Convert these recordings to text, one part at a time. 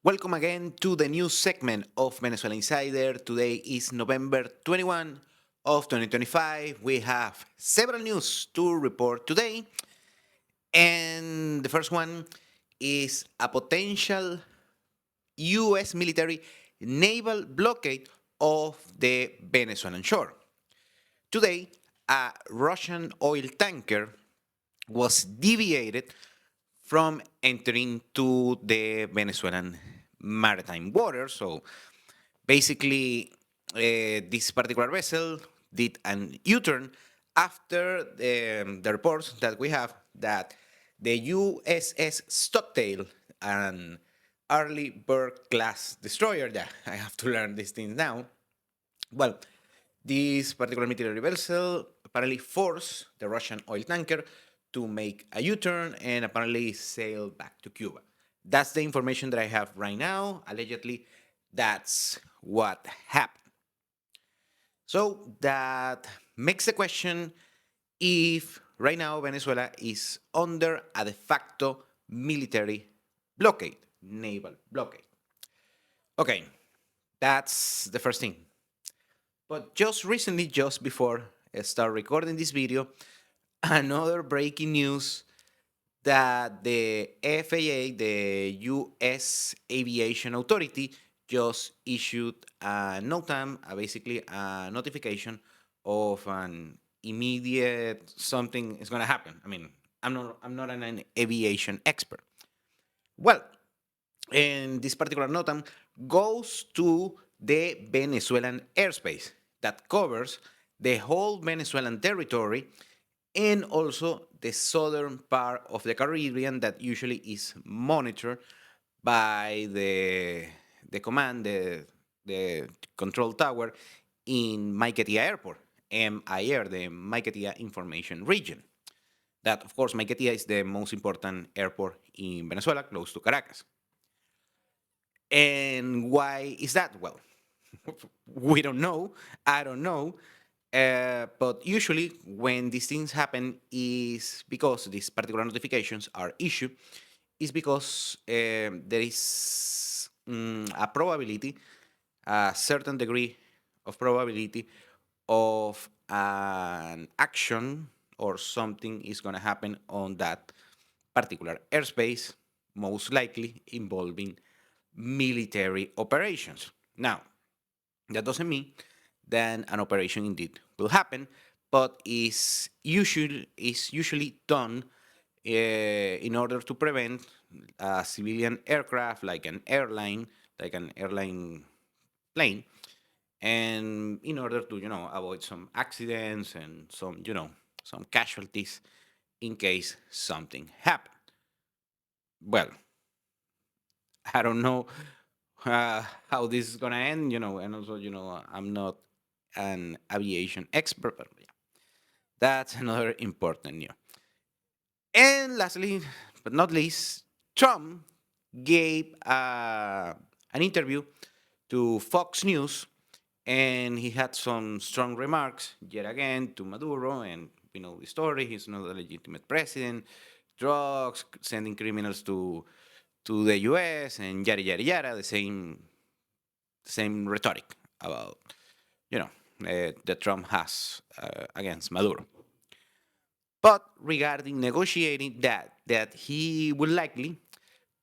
Welcome again to the news segment of Venezuela Insider. Today is November 21 of 2025. We have several news to report today. And the first one is a potential US military naval blockade of the Venezuelan shore. Today, a Russian oil tanker was deviated from entering to the Venezuelan maritime waters. So basically, this particular vessel did an U-turn after the reports that we have that the USS Stockdale, an early bird class destroyer, yeah, I have to learn these things now. Well, this particular military vessel apparently forced the Russian oil tanker to make a U-turn and apparently sail back to Cuba. That's the information that I have right now. Allegedly, that's what happened. So that makes the question if right now Venezuela is under a de facto military blockade, naval blockade. Okay, that's the first thing. But just recently, just before I start recording this video, another breaking news that the FAA, the U.S. Aviation Authority, just issued a NOTAM, basically a notification of an immediate something is going to happen. I mean, I'm not an aviation expert. Well, and this particular NOTAM goes to the Venezuelan airspace that covers the whole Venezuelan territory and also the southern part of the Caribbean that usually is monitored by the command, the control tower in Maiquetía Airport, MIR, the Maiquetía Information Region. That, of course, Maiquetía is the most important airport in Venezuela, close to Caracas. And why is that? Well, we don't know. I don't know. But usually, when these things happen, is because these particular notifications are issued, is because there is a probability, a certain degree of probability of an action or something is going to happen on that particular airspace, most likely involving military operations. Now, that doesn't mean that an operation indeed will happen, but is usually done in order to prevent a civilian aircraft like an airline plane, and in order to avoid some accidents and some casualties in case something happened. Well, I don't know how this is gonna end, and also, I'm not an aviation expert, but yeah, that's another important news. And lastly, but not least, Trump gave an interview to Fox News, and he had some strong remarks yet again to Maduro, and we know the story. He's not a legitimate president. Drugs, sending criminals to the U.S. and yada yada yada. The same rhetoric about that Trump has against Maduro. But regarding negotiating that he will likely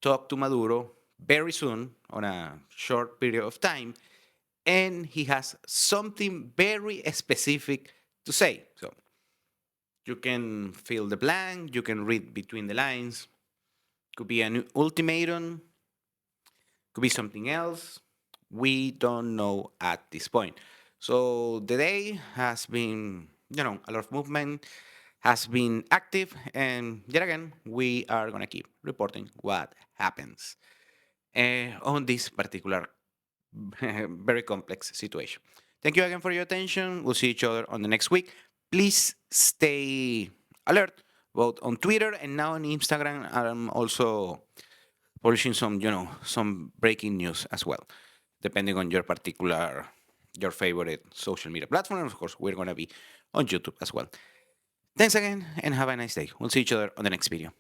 talk to Maduro very soon on a short period of time, and he has something very specific to say. So you can fill the blank, you can read between the lines. Could be an ultimatum, could be something else. We don't know at this point. So the day has been, a lot of movement has been active, and yet again, we are gonna keep reporting what happens on this particular very complex situation. Thank you again for your attention. We'll see each other on the next week. Please stay alert, both on Twitter and now on Instagram. I'm also publishing some breaking news as well, depending on your favorite social media platform. And of course, we're gonna be on YouTube as well. Thanks again, and have a nice day. We'll see each other on the next video.